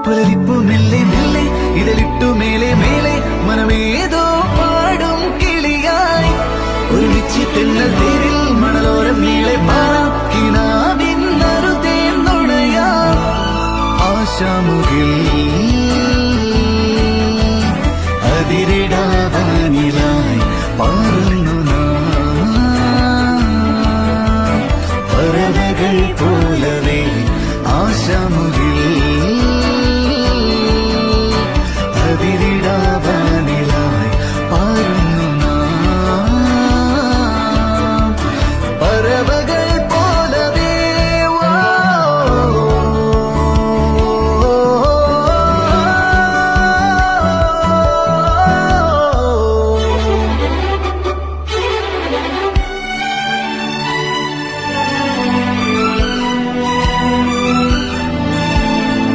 പുലരിപ്പു മെല്ലെ മെല്ലെ ഇതളിട്ടു മേലെ മേലെ മനമേതോ പാടും കിളിയായി ഒരുമിച്ച് തെന്നൽ തേരിൽ മണലോരം നീളെ പാറാം കിനാവിന്നറുതേൻ നുണയാം ആശാമുകിൽ അതിരിടാവാനിലായി പാറും